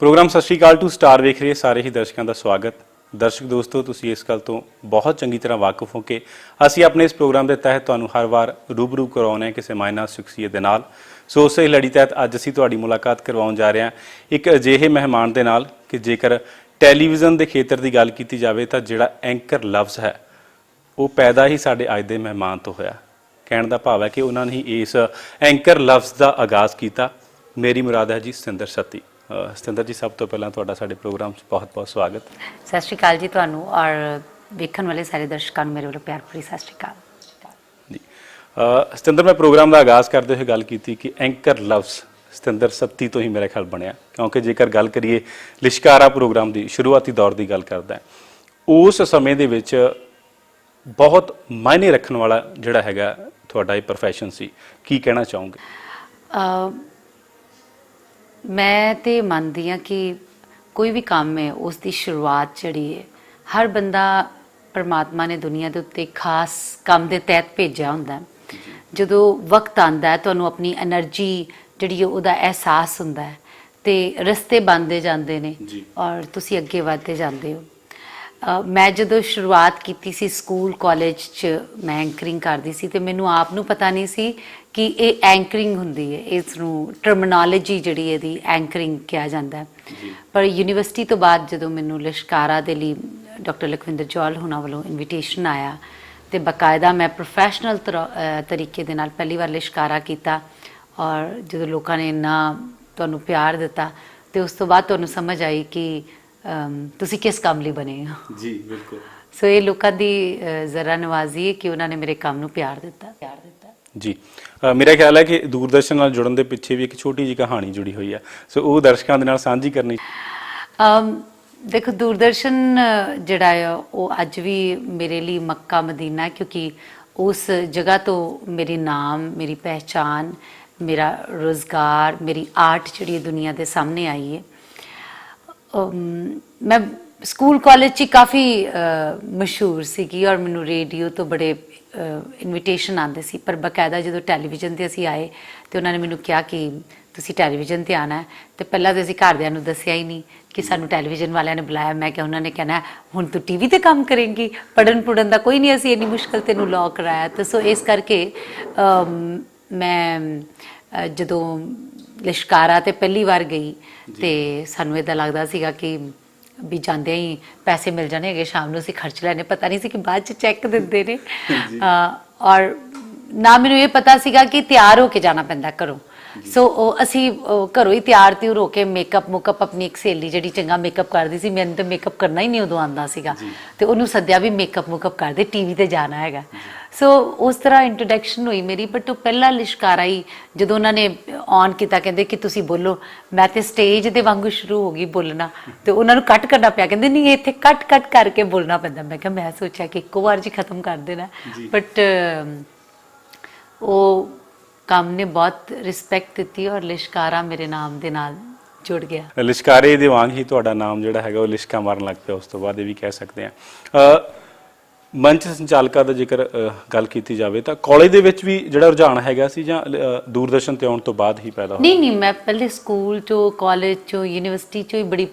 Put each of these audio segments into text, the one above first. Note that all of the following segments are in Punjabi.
प्रोग्राम सत श्री अकाल टू स्टार वेख रहे सारे ही दर्शकों का स्वागत। दर्शक दोस्तों, तुसीं इस गल तो बहुत चंगी तरह वाकिफ हो कि असीं अपने इस प्रोग्राम के तहत तुहानूं हर बार रूबरू करवाउने किसी मायना शख्सियत दे नाल। सो उस लड़ी तहत अज असीं तुहाडी मुलाकात करवाउण जा रहे हैं एक अजिहे मेहमान दे नाल कि जेकर टैलीविजन के खेत्र की गल की जाए तो जिहड़ा एंकर लफ्ज़ है वो पैदा ही साडे अज दे मेहमान तो होया। कहण दा भाव है कि उन्होंने ही इस एंकर लफ्ज़ का आगाज़ किया। मेरी मुराद है जी सतिंदर सत्ती। सतिंदर जी, सब तो पहला तुहाडा साडे प्रोग्राम बहुत बहुत स्वागत। सत श्री अकाल जी तुहानूं और वेखण वाले सारे दर्शकों मेरे वालों प्यार भरी सत श्री अकाल जी। सतिंदर, मैं प्रोग्राम का आगाज़ करते हुए गल की कि एंकर लफ्ज़ सतिंदर सत्ती तो ही मेरे ख्याल बनया, क्योंकि जेकर गल करिए लिशकारा प्रोग्राम की शुरुआती दौर की गल करदा है, उस समय दे विच बहुत मायने रखण वाला जिहड़ा हैगा तुहाडा ये प्रोफैशन सी। की कहना चाहूँगे? मैं तो मानती हाँ कि कोई भी काम है उसकी शुरुआत जिहड़ी है हर बंदा परमात्मा ने दुनिया के उत्ते खास काम के तहत भेजा हुंदा। जदों वक्त आंदा है तुहानूं अपनी एनर्जी जिहड़ी उहदा एहसास हुंदा है ते रस्ते बनते जाते हैं और तुसी अगे वधदे जाते हो। मैं जदों शुरुआत की सी स्कूल कॉलेज च मैं एंकरिंग करती सी ते मैनूं आप नूं पता नहीं सी कि ये एंकरिंग हुंदी है, इसनूं टर्मिनोलॉजी जिहड़ी इहदी एंकरिंग कहा जाता है। पर यूनीवर्सिटी तो बाद जदों मैनूं लिशकारा दे लई डॉक्टर लखविंदर जौहल होना वालों इनविटेशन आया तो बाकायदा मैं प्रोफैशनल तरीके दे नाल पहली बार लिशकारा किया और जदों लोगों ने इन्ना तुहानूं प्यार दिता तो उस तो बाद तुहानूं समझ आई कि तुसी किस काम लिए बने हो। जी बिल्कुल। सो ये लोगों की जरा नवाजी है कि उन्होंने मेरे काम नूं प्यार दिता जी। मेरा ख्याल है कि दूरदर्शन नाल जुड़न दे पिछे भी एक छोटी जी कहानी जुड़ी हुई है, सो वो दर्शकों दे नाल साझी करनी। देखो, दूरदर्शन जिहड़ा है वो अज भी मेरे लिए मक्का मदीना है, क्योंकि उस जगह तो मेरी नाम, मेरी पहचान, मेरा रोज़गार, मेरी आर्ट जिहड़ी दुनिया के सामने आई है। मैं स्कूल कॉलेज च काफ़ी मशहूर सी और मैनू रेडियो तो बड़े इनविटेशन आते सी, पर बकायदा जो टैलीविजन ते असी आए तो उन्होंने मैनू कहा कि तुसी टैलीविजन ते आना है। तो पहला तो असी घरदियां नूं दस्सिया ही नहीं कि सानू टैलीविजन वालियां ने बुलाया। मैं क्या उन्होंने कहना हुण तू टीवी ते काम करेंगी, पढ़न पुढ़न का कोई नहीं, असी इन्नी मुश्किल तेनू लॉ कराया। तो सो इस करके मैं जदों लिशकारा ते पहली बार गई तो सानू इदां लगदा सीगा कि भी जाते ही पैसे मिल जाने है, शाम को असीं खर्च लैने, पता नहीं सी कि बाद च चैक दिंदे ने। और ना मैनूं ये पता सीगा कि तैयार होके जाना पैंदा घरों। सो असी घरों ही तैयार त्यूर होके मेकअप मुकअप, अपनी एक सहेली जिहड़ी चंगा मेकअप करदी सी, मैनूं तो मेकअप करना ही नहीं उदों आंदा सीगा, ते उहनूं सद्दिया भी मेकअप मुकअप कर दे, टीवी ते जाना हैगा। सो उस तरह इंट्रोडक्शन हुई मेरी। बट पहला लिशकारा ही जदों उन्होंने ऑन किया, कहते कि तुसी बोलो, मैं तो स्टेज दे वांगू शुरू हो गई बोलना, तो उन्होंने कट करना पिया, कहते नहीं इत्थे कट कट करके बोलना पैंदा। मैं क्या, मैं सोचा कि इक्को बार जी खत्म कर देना, बट वो काम ने बहुत रिस्पैक्ट दी और लिशकारा मेरे नाम के नाल जुड़ गया। लिशकारे दे वांग ही तुहाडा नाम जिहड़ा हैगा वो लिशका मारन लग पिया। उस तो बाद ये भी कह सकते हैं। मंच संचालका का जिक्र गल की जाए तो कॉलेज दे विच भी जिहड़ा रुझान हैगा सी जां दूरदर्शन ते आउण तो बाद ही पैदा होया? नहीं, मैं पहले स्कूल चो, कॉलेज चो, यूनीवर्सिटी चो ही बड़ी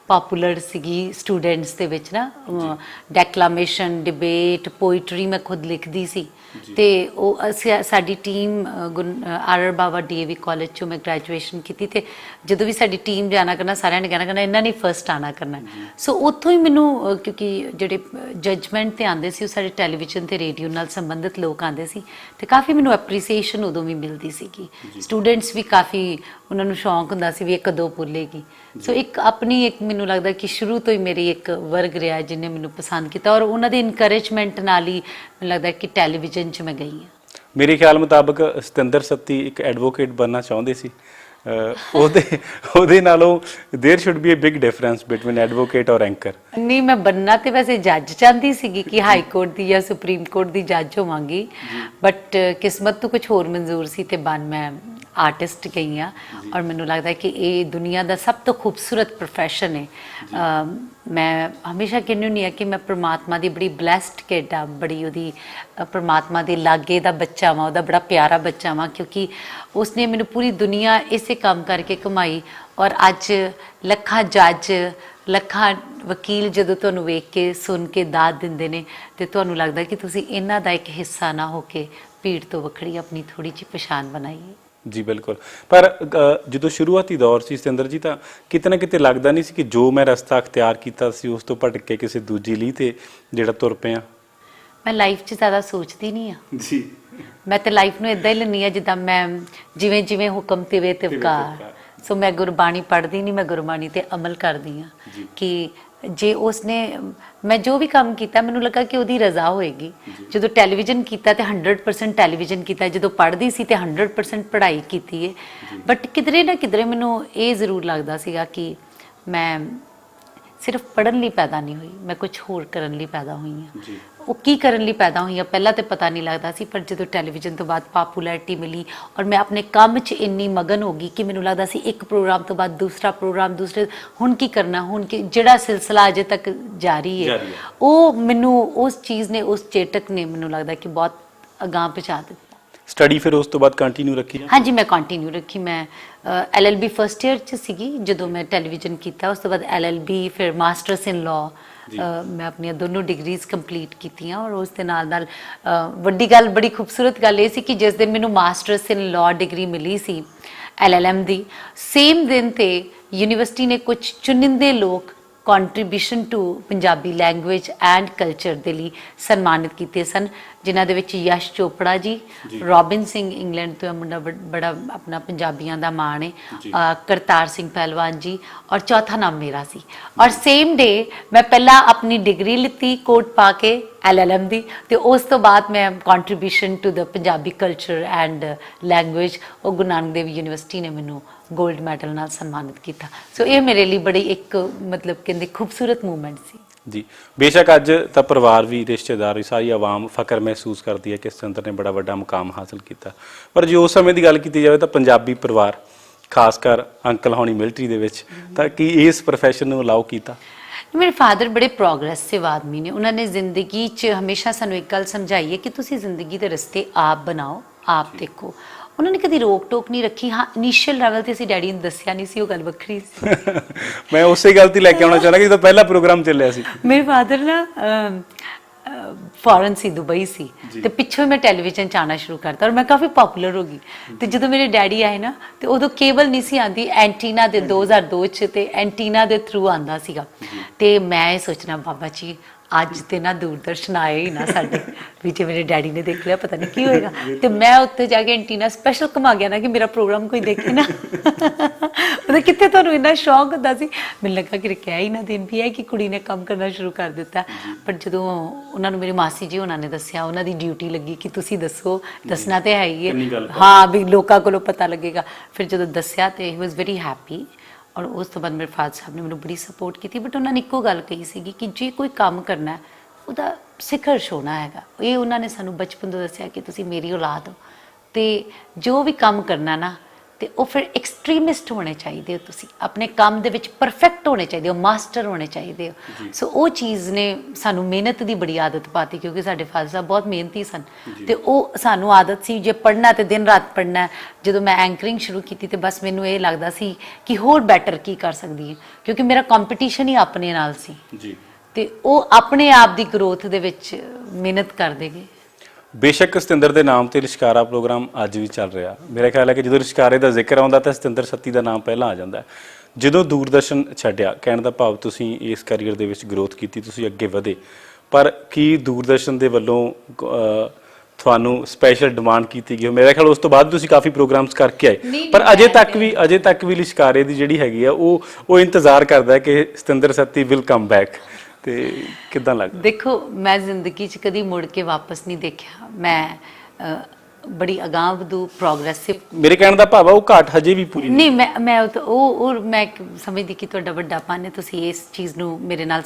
पॉपूलर सीगी स्टूडेंट्स दे विच ना। डैक्लामेशन, डिबेट, पोइट्री मैं खुद लिखती सी। तो साडी team R Baba DAV college चो मैं ग्रैजुएशन की थी। जो भी साडी टीम जाना करना, सारिਆਂ ने कहना करना इन्हों ने फर्स्ट आना करना। सो उत्थों ही मैनू, क्योंकि जोड़े जजमेंट ते आते सी सारे टैलीविजन ते रेडियो नाल संबंधित लोग आते सी, तो काफ़ी मैनू एप्रीसीएशन उदों भी मिलती सीगी। स्टूडेंट्स भी काफ़ी उन्होंने शौक हुंदा सी भी एक दो बोलेगी। सो एक अपनी एक मैनू लगता कि शुरू तो ही मेरी एक वर्ग रहा जिन्हें मैनू पसंद किया और उन्होंने इनकरेजमेंट नाल ही मैनू लगता कि टैलीविजन च मैं गई हाँ। मेरे ख्याल मुताबक सतिंदर सत्ती एक एडवोकेट बनना चाहते सी। ਉਹਦੇ ਨਾਲੋਂ there should be a big difference between advocate और एंकर। नहीं, मैं बनना तो वैसे जज चाहती सी कि हाई कोर्ट की या सुप्रीम कोर्ट की जज होवांगी, बट किस्मत तो कुछ होर मंजूर सी ते बन मैं ਆਰਟਿਸਟ ਗਈ ਹਾਂ ਔਰ ਮੈਨੂੰ ਲੱਗਦਾ ਹੈ ਕਿ ਇਹ ਦੁਨੀਆ ਦਾ ਸਭ ਤੋਂ ਖੂਬਸੂਰਤ ਪ੍ਰੋਫੈਸ਼ਨ ਹੈ। ਮੈਂ ਹਮੇਸ਼ਾ ਕਹਿੰਦੀ ਹੁੰਦੀ ਹਾਂ ਕਿ ਮੈਂ ਪ੍ਰਮਾਤਮਾ ਦੀ ਬੜੀ ਬਲੈਸਡ ਕਿਡ ਆ, ਬੜੀ ਉਹਦੀ ਪ੍ਰਮਾਤਮਾ ਦੇ ਲਾਗੇ ਦਾ ਬੱਚਾ ਵਾਂ, ਉਹਦਾ ਬੜਾ ਪਿਆਰਾ ਬੱਚਾ ਵਾਂ, ਕਿਉਂਕਿ ਉਸਨੇ ਮੈਨੂੰ ਪੂਰੀ ਦੁਨੀਆ ਇਸੇ ਕੰਮ ਕਰਕੇ ਕਮਾਈ। ਔਰ ਅੱਜ ਲੱਖਾਂ ਜੱਜ, ਲੱਖਾਂ ਵਕੀਲ ਜਦੋਂ ਤੁਹਾਨੂੰ ਵੇਖ ਕੇ ਸੁਣ ਕੇ ਦਾਦ ਦਿੰਦੇ ਨੇ ਤੇ ਤੁਹਾਨੂੰ ਲੱਗਦਾ ਕਿ ਤੁਸੀਂ ਇਹਨਾਂ ਦਾ ਇੱਕ ਹਿੱਸਾ ਨਾ ਹੋ ਕੇ ਭੀੜ ਤੋਂ ਵੱਖਰੀ ਆਪਣੀ ਥੋੜੀ ਜਿਹੀ ਪਛਾਣ ਬਣਾਈਏ। ਜੀ ਬਿਲਕੁਲ। ਪਰ ਜਦੋਂ ਸ਼ੁਰੂਆਤੀ ਦੌਰ ਸੀ ਸਤਿੰਦਰ ਜੀ, ਤਾਂ ਕਿਤੇ ਨਾ ਕਿਤੇ ਲੱਗਦਾ ਨਹੀਂ ਸੀ ਕਿ ਜੋ ਮੈਂ ਰਸਤਾ ਅਖਤਿਆਰ ਕੀਤਾ ਸੀ ਉਸ ਤੋਂ ਭਟਕ ਕੇ ਕਿਸੇ ਦੂਜੀ ਲਈ ਤੇ ਜਿਹੜਾ ਤੁਰ ਪਿਆ? ਮੈਂ ਲਾਈਫ 'ਚ ਜ਼ਿਆਦਾ ਸੋਚਦੀ ਨਹੀਂ ਆ ਜੀ। ਮੈਂ ਤੇ ਲਾਈਫ ਨੂੰ ਇਦਾਂ ਹੀ ਲੈਂਦੀ ਆ ਜਿੱਦਾਂ ਮੈਂ ਜਿਵੇਂ ਜਿਵੇਂ ਹੁਕਮ ਤਿਵੇਂ ਤਿਵਕਾਰ। ਸੋ ਮੈਂ ਗੁਰਬਾਣੀ ਪੜ੍ਹਦੀ ਨਹੀਂ, ਮੈਂ ਗੁਰਬਾਣੀ ਤੇ ਅਮਲ ਕਰਦੀ ਹਾਂ ਕਿ ਜੇ ਉਸਨੇ ਮੈਂ ਜੋ ਵੀ ਕੰਮ ਕੀਤਾ ਮੈਨੂੰ ਲੱਗਾ ਕਿ ਉਹਦੀ ਰਜ਼ਾ ਹੋਏਗੀ। ਜਦੋਂ ਟੈਲੀਵਿਜ਼ਨ ਕੀਤਾ ਤੇ 100% ਟੈਲੀਵਿਜ਼ਨ ਕੀਤਾ, ਜਦੋਂ ਪੜ੍ਹਦੀ ਸੀ ਤੇ 100% ਪੜ੍ਹਾਈ ਕੀਤੀ ਹੈ। ਬਟ ਕਿਧਰੇ ਨਾ ਕਿਧਰੇ ਮੈਨੂੰ ਇਹ ਜ਼ਰੂਰ ਲੱਗਦਾ ਸੀਗਾ ਕਿ ਮੈਂ ਸਿਰਫ ਪੜ੍ਹਨ ਲਈ ਪੈਦਾ ਨਹੀਂ ਹੋਈ, ਮੈਂ ਕੁਝ ਹੋਰ ਕਰਨ ਲਈ ਪੈਦਾ ਹੋਈ ਹਾਂ। ਉਹ ਕੀ ਕਰਨ ਲਈ ਪੈਦਾ ਹੋਈ ਹਾਂ ਪਹਿਲਾਂ ਤਾਂ ਪਤਾ ਨਹੀਂ ਲੱਗਦਾ ਸੀ, ਪਰ ਜਦੋਂ ਟੈਲੀਵਿਜ਼ਨ ਤੋਂ ਬਾਅਦ ਪਾਪੂਲੈਰਿਟੀ ਮਿਲੀ ਔਰ ਮੈਂ ਆਪਣੇ ਕੰਮ 'ਚ ਇੰਨੀ ਮਗਨ ਹੋ ਗਈ ਕਿ ਮੈਨੂੰ ਲੱਗਦਾ ਸੀ ਇੱਕ ਪ੍ਰੋਗਰਾਮ ਤੋਂ ਬਾਅਦ ਦੂਸਰਾ ਪ੍ਰੋਗਰਾਮ, ਦੂਸਰੇ ਹੁਣ ਕੀ ਕਰਨਾ, ਹੁਣ ਕੀ, ਜਿਹੜਾ ਸਿਲਸਿਲਾ ਅਜੇ ਤੱਕ ਜਾਰੀ ਹੈ ਉਹ ਮੈਨੂੰ ਉਸ ਚੀਜ਼ ਨੇ, ਉਸ ਚੇਟਕ ਨੇ ਮੈਨੂੰ ਲੱਗਦਾ ਕਿ ਬਹੁਤ ਅਗਾਂਹ ਪਹੁੰਚਾ ਦਿੱਤਾ। ਸਟੱਡੀ ਫਿਰ ਉਸ ਤੋਂ ਬਾਅਦ ਕੰਟੀਨਿਊ ਰੱਖੀ? ਹਾਂਜੀ, ਮੈਂ ਕੰਟੀਨਿਊ ਰੱਖੀ। ਮੈਂ LLB ਫਸਟ ਈਅਰ 'ਚ ਸੀਗੀ ਜਦੋਂ ਮੈਂ ਟੈਲੀਵਿਜ਼ਨ ਕੀਤਾ, ਉਸ ਤੋਂ ਬਾਅਦ LLB, ਫਿਰ ਮਾਸਟਰਸ ਇਨ ਲਾਅ। ਮੈਂ ਆਪਣੀਆਂ ਦੋਨੋਂ ਡਿਗਰੀਜ਼ ਕੰਪਲੀਟ ਕੀਤੀਆਂ ਔਰ ਉਸ ਦੇ ਨਾਲ ਨਾਲ ਵੱਡੀ ਗੱਲ, ਬੜੀ ਖੂਬਸੂਰਤ ਗੱਲ ਇਹ ਸੀ ਕਿ ਜਿਸ ਦਿਨ ਮੈਨੂੰ ਮਾਸਟਰਸ ਇਨ ਲਾਅ ਡਿਗਰੀ ਮਿਲੀ ਸੀ LLM ਦੀ, ਸੇਮ ਦਿਨ ਤੇ ਯੂਨੀਵਰਸਿਟੀ ਨੇ ਕੁਝ ਚੁਣਿੰਦੇ ਲੋਕ contribution to Punjabi language and culture ਦੇ ਲਈ ਸਨਮਾਨਿਤ ਕੀਤੇ ਸਨ, ਜਿਨ੍ਹਾਂ ਦੇ ਵਿੱਚ ਯਸ਼ ਚੋਪੜਾ ਜੀ, ਰੋਬਿਨ ਸਿੰਘ ਇੰਗਲੈਂਡ ਤੋਂ ਮੁੰਡਾ ਬੜਾ ਆਪਣਾ ਪੰਜਾਬੀਆਂ ਦਾ ਮਾਣ ਹੈ, ਕਰਤਾਰ ਸਿੰਘ ਪਹਿਲਵਾਨ ਜੀ, ਔਰ ਚੌਥਾ ਨਾਮ ਮੇਰਾ ਸੀ। ਔਰ ਸੇਮ ਡੇ ਮੈਂ ਪਹਿਲਾਂ ਆਪਣੀ ਡਿਗਰੀ ਲਿੱਤੀ ਕੋਟ ਪਾ ਕੇ LLM ਦੀ, ਤੇ ਉਸ ਤੋਂ ਬਾਅਦ ਮੈਂ contribution to the Punjabi culture and language, ਉਹ ਗੁਰੂ ਨਾਨਕ ਦੇਵ ਯੂਨੀਵਰਸਿਟੀ ਨੇ ਮੈਨੂੰ ਗੋਲਡ ਮੈਡਲ ਨਾਲ ਸਨਮਾਨਿਤ ਕੀਤਾ। ਸੋ ਇਹ ਮੇਰੇ ਲਈ ਬੜੀ ਇੱਕ ਮਤਲਬ ਕਹਿੰਦੇ ਖੂਬਸੂਰਤ ਮੂਵਮੈਂਟ ਸੀ। ਜੀ ਬੇਸ਼ੱਕ ਅੱਜ ਤਾਂ ਪਰਿਵਾਰ ਵੀ, ਰਿਸ਼ਤੇਦਾਰ ਵੀ, ਸਾਰੀ ਆਵਾਮ ਫਖਰ ਮਹਿਸੂਸ ਕਰਦੀ ਹੈ ਕਿ ਸਤਿੰਦਰ ਨੇ ਬੜਾ ਵੱਡਾ ਮੁਕਾਮ ਹਾਸਲ ਕੀਤਾ, ਪਰ ਜੇ ਉਸ ਸਮੇਂ ਦੀ ਗੱਲ ਕੀਤੀ ਜਾਵੇ ਤਾਂ ਪੰਜਾਬੀ ਪਰਿਵਾਰ, ਖਾਸ ਕਰ ਅੰਕਲ ਹੋਣੀ ਮਿਲਟਰੀ ਦੇ ਵਿੱਚ, ਤਾਂ ਕੀ ਇਸ ਪ੍ਰੋਫੈਸ਼ਨ ਨੂੰ ਅਲਾਉ ਕੀਤਾ? ਮੇਰੇ ਫਾਦਰ ਬੜੇ ਪ੍ਰੋਗਰੈਸਿਵ ਆਦਮੀ ਨੇ। ਉਹਨਾਂ ਨੇ ਜ਼ਿੰਦਗੀ 'ਚ ਹਮੇਸ਼ਾ ਸਾਨੂੰ ਇੱਕ ਗੱਲ ਸਮਝਾਈ ਹੈ ਕਿ ਤੁਸੀਂ ਜ਼ਿੰਦਗੀ ਦੇ ਰਸਤੇ ਆਪ ਬਣਾਓ, ਆਪ ਦੇਖੋ। ਉਹਨਾਂ ਨੇ ਕਦੀ ਰੋਕ ਟੋਕ ਨਹੀਂ ਰੱਖੀ। ਹਾਂ, ਇਨੀਸ਼ੀਅਲ ਲੈਵਲ ਤੇ ਅਸੀਂ ਡੈਡੀ ਨੂੰ ਦੱਸਿਆ ਨਹੀਂ ਸੀ, ਉਹ ਗੱਲ ਵੱਖਰੀ ਸੀ। ਮੈਂ ਉਸੇ ਗੱਲ ਤੇ ਲੈ ਕੇ ਆਉਣਾ ਚਾਹੁੰਦਾ ਕਿ ਜਦੋਂ ਪਹਿਲਾ ਪ੍ਰੋਗਰਾਮ ਚੱਲਿਆ ਸੀ, ਮੇਰੇ ਫਾਦਰ ਨਾ ਫੋਰਨ ਸੀ, ਦੁਬਈ ਸੀ, ਤੇ ਪਿੱਛੋਂ ਮੈਂ ਟੈਲੀਵਿਜ਼ਨ 'ਚ ਆਉਣਾ ਸ਼ੁਰੂ ਕਰਤਾ ਔਰ ਮੈਂ ਕਾਫੀ ਪਪੂਲਰ ਹੋ ਗਈ। ਤੇ ਜਦੋਂ ਮੇਰੇ ਡੈਡੀ ਆਏ ਨਾ, ਤੇ ਉਦੋਂ ਕੇਬਲ ਨਹੀਂ ਸੀ ਆਉਂਦੀ, ਐਂਟੀਨਾ ਦੇ 2002 'ਚ ਤੇ ਐਂਟੀਨਾ ਦੇ ਥਰੂ ਆਉਂਦਾ ਸੀਗਾ। ਤੇ ਮੈਂ ਇਹ ਸੋਚਣਾ, ਬਾਬਾ ਜੀ ਅੱਜ ਤੇ ਨਾ ਦੂਰਦਰਸ਼ਨ ਆਏ ਹੀ ਨਾ ਸਾਡੇ ਵੀ, ਜੇ ਮੇਰੇ ਡੈਡੀ ਨੇ ਦੇਖ ਲਿਆ ਪਤਾ ਨਹੀਂ ਕੀ ਹੋਏਗਾ। ਤੇ ਮੈਂ ਉੱਥੇ ਜਾ ਕੇ ਐਂਟੀਨਾ ਸਪੈਸ਼ਲ ਘੁਮਾ ਗਿਆ ਨਾ ਕਿ ਮੇਰਾ ਪ੍ਰੋਗਰਾਮ ਕੋਈ ਦੇਖੇ ਨਾ। ਉਹਦਾ ਕਿੱਥੇ ਤੁਹਾਨੂੰ ਇੰਨਾ ਸ਼ੌਕ ਹੁੰਦਾ ਸੀ। ਮੈਨੂੰ ਲੱਗਾ ਕਿ ਕਹਿ ਹੀ ਨਾ ਦੇਣ ਵੀ ਹੈ ਕਿ ਕੁੜੀ ਨੇ ਕੰਮ ਕਰਨਾ ਸ਼ੁਰੂ ਕਰ ਦਿੱਤਾ। ਪਰ ਜਦੋਂ ਉਹਨਾਂ ਨੂੰ ਮੇਰੀ ਮਾਸੀ ਜੀ ਉਹਨਾਂ ਨੇ ਦੱਸਿਆ, ਉਹਨਾਂ ਦੀ ਡਿਊਟੀ ਲੱਗੀ ਕਿ ਤੁਸੀਂ ਦੱਸੋ, ਦੱਸਣਾ ਤੇ ਹੈ ਹੀ ਹੈ, ਹਾਂ ਵੀ ਲੋਕਾਂ ਕੋਲੋਂ ਪਤਾ ਲੱਗੇਗਾ। ਫਿਰ ਜਦੋਂ ਦੱਸਿਆ ਤੇ ਹੀ ਵਾਸ ਵੈਰੀ ਹੈਪੀ। ਔਰ ਉਸ ਤੋਂ ਬਾਅਦ ਮੇਰੇ ਫਾਦਰ ਸਾਹਿਬ ਨੇ ਮੈਨੂੰ ਬੜੀ ਸਪੋਰਟ ਕੀਤੀ। ਬਟ ਉਹਨਾਂ ਨੇ ਇੱਕੋ ਗੱਲ ਕਹੀ ਸੀਗੀ ਕਿ ਜੇ ਕੋਈ ਕੰਮ ਕਰਨਾ ਹੈ ਉਹਦਾ ਸਿਖਰ ਹੋਣਾ ਹੈਗਾ। ਇਹ ਉਹਨਾਂ ਨੇ ਸਾਨੂੰ ਬਚਪਨ ਤੋਂ ਦੱਸਿਆ ਕਿ ਤੁਸੀਂ ਮੇਰੀ ਔਲਾਦ ਹੋ, ਤੇ ਜੋ ਵੀ ਕੰਮ ਕਰਨਾ ਨਾ, ਤੇ ਉਹ ਫਿਰ ਐਕਸਟ੍ਰੀਮਿਸਟ ਹੋਣੇ ਚਾਹੀਦੇ ਹੋ, ਤੁਸੀਂ ਆਪਣੇ ਕੰਮ ਦੇ ਵਿੱਚ ਪਰਫੈਕਟ ਹੋਣੇ ਚਾਹੀਦੇ ਹੋ, ਮਾਸਟਰ ਹੋਣੇ ਚਾਹੀਦੇ ਹੋ। ਸੋ ਉਹ ਚੀਜ਼ ਨੇ ਸਾਨੂੰ ਮਿਹਨਤ ਦੀ ਬੜੀ ਆਦਤ ਪਾਤੀ, ਕਿਉਂਕਿ ਸਾਡੇ ਫਾਦਰ ਸਾਹਿਬ ਬਹੁਤ ਮਿਹਨਤੀ ਸਨ, ਤੇ ਉਹ ਸਾਨੂੰ ਆਦਤ ਸੀ ਜੇ ਪੜ੍ਹਨਾ ਤੇ ਦਿਨ ਰਾਤ ਪੜ੍ਹਨਾ। ਜਦੋਂ ਮੈਂ ਐਂਕਰਿੰਗ ਸ਼ੁਰੂ ਕੀਤੀ ਤੇ ਬਸ ਮੈਨੂੰ ਇਹ ਲੱਗਦਾ ਸੀ ਕਿ ਹੋਰ ਬੈਟਰ ਕੀ ਕਰ ਸਕਦੀ ਹੈ, ਕਿਉਂਕਿ ਮੇਰਾ ਕੰਪੀਟੀਸ਼ਨ ਹੀ ਆਪਣੇ ਨਾਲ ਸੀ ਜੀ, ਤੇ ਉਹ ਆਪਣੇ ਆਪ ਦੀ ਗਰੋਥ ਦੇ ਵਿੱਚ ਮਿਹਨਤ ਕਰਦੇ ਗਏ। ਬੇਸ਼ੱਕ ਸਤਿੰਦਰ ਦੇ ਨਾਮ ਤੇ ਲਿਸ਼ਕਾਰਾ ਪ੍ਰੋਗਰਾਮ ਅੱਜ ਵੀ ਚੱਲ ਰਿਹਾ। ਮੇਰਾ ਖਿਆਲ ਹੈ ਕਿ ਜਦੋਂ ਲਿਸ਼ਕਾਰੇ ਦਾ ਜ਼ਿਕਰ ਆਉਂਦਾ ਤਾਂ ਸਤਿੰਦਰ ਸੱਤੀ ਦਾ ਨਾਮ ਪਹਿਲਾਂ ਆ ਜਾਂਦਾ ਹੈ। ਜਦੋਂ ਦੂਰਦਰਸ਼ਨ ਛੱਡਿਆ, ਕਹਿਣ ਦਾ ਭਾਵ ਤੁਸੀਂ ਇਸ ਕੈਰੀਅਰ ਦੇ ਵਿੱਚ ਗਰੋਥ ਕੀਤੀ, ਤੁਸੀਂ ਅੱਗੇ ਵਧੇ, ਪਰ ਕੀ ਦੂਰਦਰਸ਼ਨ ਦੇ ਵੱਲੋਂ ਤੁਹਾਨੂੰ ਸਪੈਸ਼ਲ ਡਿਮਾਂਡ ਕੀਤੀ ਗਈ? ਮੇਰਾ ਖਿਆਲ ਉਸ ਤੋਂ ਬਾਅਦ ਤੁਸੀਂ ਕਾਫੀ ਪ੍ਰੋਗਰਾਮਸ ਕਰਕੇ ਆਏ, ਪਰ ਅਜੇ ਤੱਕ ਵੀ ਲਿਸ਼ਕਾਰੇ ਦੀ ਜਿਹੜੀ ਹੈਗੀ ਆ ਉਹ ਇੰਤਜ਼ਾਰ ਕਰਦਾ ਹੈ ਕਿ ਸਤਿੰਦਰ ਸੱਤੀ ਵਿਲ ਕਮ ਬੈਕ। ਤੇ ਕਿੱਦਾਂ ਲੱਗਦਾ? ਦੇਖੋ, ਮੈਂ ਜ਼ਿੰਦਗੀ 'ਚ ਕਦੀ ਮੁੜ ਕੇ ਵਾਪਸ ਨਹੀਂ ਦੇਖਿਆ। ਮੈਂ ਬੜੀ ਅਗਾਂਹ ਵਧੂ ਪ੍ਰੋਗਰੈਸਿਵ, ਮੇਰੇ ਕਹਿਣ ਦਾ ਭਾਵ ਆ ਉਹ ਘਾਟ ਹਜੇ ਵੀ ਪੂਰੀ ਨਹੀਂ। ਮੈਂ ਸਮਝਦੀ ਕਿ ਤੁਹਾਡਾ ਵੱਡਾਪਨ ਹੈ, ਤੁਸੀਂ ਇਸ ਚੀਜ਼ ਨੂੰ ਮੇਰੇ ਨਾਲ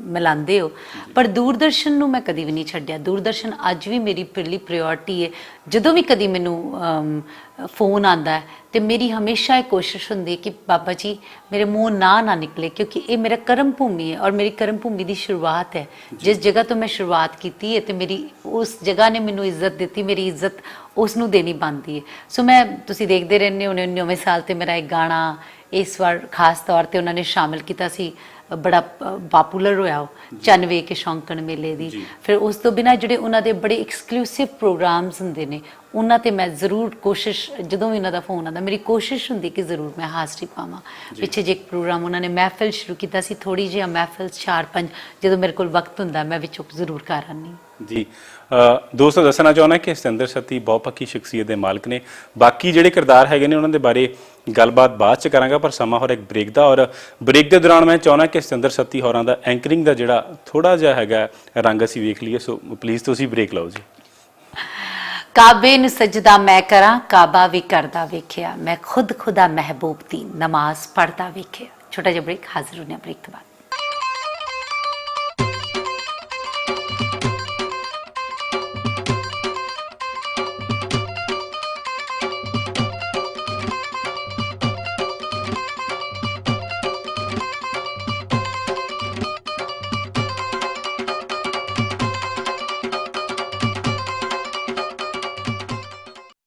ਮਿਲਾਉਂਦੇ ਹੋ, ਪਰ ਦੂਰਦਰਸ਼ਨ ਨੂੰ ਮੈਂ ਕਦੀ ਵੀ ਨਹੀਂ ਛੱਡਿਆ। ਦੂਰਦਰਸ਼ਨ ਅੱਜ ਵੀ ਮੇਰੀ ਪਹਿਲੀ ਪ੍ਰਾਇੋਰਟੀ ਹੈ। ਜਦੋਂ ਵੀ ਕਦੀ ਮੈਨੂੰ ਫੋਨ ਆਂਦਾ ਹੈ ਤੇ ਮੇਰੀ ਹਮੇਸ਼ਾ ਇਹ ਕੋਸ਼ਿਸ਼ ਹੁੰਦੀ ਹੈ ਕਿ ਬਾਬਾ ਜੀ ਮੇਰੇ ਮੂੰਹ ਨਾ ਨਿਕਲੇ, ਕਿਉਂਕਿ ਇਹ ਮੇਰਾ ਕਰਮ ਭੂਮੀ ਹੈ ਔਰ ਮੇਰੀ ਕਰਮ ਭੂਮੀ ਦੀ ਸ਼ੁਰੂਆਤ ਹੈ। ਜਿਸ ਜਗ੍ਹਾ ਤੋਂ ਮੈਂ ਸ਼ੁਰੂਆਤ ਕੀਤੀ ਹੈ ਤੇ ਮੇਰੀ ਉਸ ਜਗ੍ਹਾ ਨੇ ਮੈਨੂੰ ਇੱਜ਼ਤ ਦਿੱਤੀ, ਮੇਰੀ ਇੱਜ਼ਤ ਉਸ ਨੂੰ ਦੇਣੀ ਬਣਦੀ ਹੈ। ਸੋ ਮੈਂ, ਤੁਸੀਂ ਦੇਖਦੇ ਰਹਿੰਦੇ ਹੋ 99ਵੇਂ ਸਾਲ ਤੇ ਮੇਰਾ ਇੱਕ ਗਾਣਾ ਇਸ ਵਾਰ ਖਾਸ ਤੌਰ ਤੇ ਉਹਨਾਂ ਨੇ ਸ਼ਾਮਿਲ ਕੀਤਾ ਸੀ, ਬੜਾ ਪਪੂਲਰ ਹੋਇਆ ਉਹ ਚੰਨ ਵੇ ਕੇ ਸ਼ੌਂਕਣ ਮੇਲੇ ਦੀ। ਫਿਰ ਉਸ ਤੋਂ ਬਿਨਾਂ ਜਿਹੜੇ ਉਹਨਾਂ ਦੇ ਬੜੇ ਐਕਸਕਲੂਸਿਵ ਪ੍ਰੋਗਰਾਮਸ ਹੁੰਦੇ ਨੇ ਉਹਨਾਂ ਤੇ ਮੈਂ ਜ਼ਰੂਰ ਕੋਸ਼ਿਸ਼, ਜਦੋਂ ਵੀ ਉਹਨਾਂ ਦਾ ਫੋਨ ਆਉਂਦਾ ਮੇਰੀ ਕੋਸ਼ਿਸ਼ ਹੁੰਦੀ ਕਿ ਜ਼ਰੂਰ ਮੈਂ ਹਾਜ਼ਰੀ ਪਾਵਾਂ। ਪਿੱਛੇ ਜੇ ਇੱਕ ਪ੍ਰੋਗਰਾਮ ਉਹਨਾਂ ਨੇ ਮਹਿਫਿਲ ਸ਼ੁਰੂ ਕੀਤਾ ਸੀ, ਥੋੜੀ ਜਿਹੀ ਮਹਿਫਿਲ 4-5 ਜਦੋਂ ਮੇਰੇ ਕੋਲ ਵਕਤ ਹੁੰਦਾ ਮੈਂ ਵਿੱਚੋਂ ਜ਼ਰੂਰ ਕਰ ਆਉਂਦੀ। ਜੀ ਦੋਸਤੋ, ਦੱਸਣਾ ਚਾਹੁੰਦਾ ਕਿ ਸਤਿੰਦਰ ਸੱਤੀ ਬਹੁਤ ਪੱਕੀ ਸ਼ਖਸੀਅਤ ਦੇ ਮਾਲਕ ਨੇ। ਬਾਕੀ ਜਿਹੜੇ ਕਿਰਦਾਰ ਹੈਗੇ ਨੇ ਉਹਨਾਂ ਦੇ ਬਾਰੇ ਗੱਲਬਾਤ ਬਾਅਦ ਚ ਕਰਾਂਗਾ, ਪਰ ਸਮਾਂ ਹੋ ਰਿਹਾ ਇੱਕ ਬ੍ਰੇਕ ਦਾ, ਔਰ ਬ੍ਰੇਕ ਦੇ ਦੌਰਾਨ ਮੈਂ ਚਾਹੁੰਦਾ ਕਿ ਸਤਿੰਦਰ ਸੱਤੀ ਹੋਰਾਂ ਦਾ ਐਂਕਰਿੰਗ ਦਾ ਜਿਹੜਾ ਥੋੜਾ ਜਿਹਾ ਹੈਗਾ ਰੰਗ ਅਸੀਂ ਵੇਖ ਲਈਏ। ਸੋ ਪਲੀਜ਼ ਤੁਸੀਂ ਬ੍ਰੇਕ ਲਓ ਜੀ। ਕਾਬੇ ਨੂੰ ਸਜਦਾ ਮੈਂ ਕਰਾਂ, ਕਾਬਾ ਵੀ ਕਰਦਾ ਵੇਖਿਆ, ਮੈਂ ਖੁਦ ਖੁਦਾ ਮਹਿਬੂਬ ਦੀ ਨਮਾਜ਼ ਪੜ੍ਹਦਾ ਵੇਖਿਆ। ਛੋਟਾ ਜਿਹਾ ਬ੍ਰੇਕ, ਹਾਜ਼ਰ ਹੁੰਦੇ ਹਾਂ ਬ੍ਰੇਕ ਤੋਂ ਬਾਅਦ।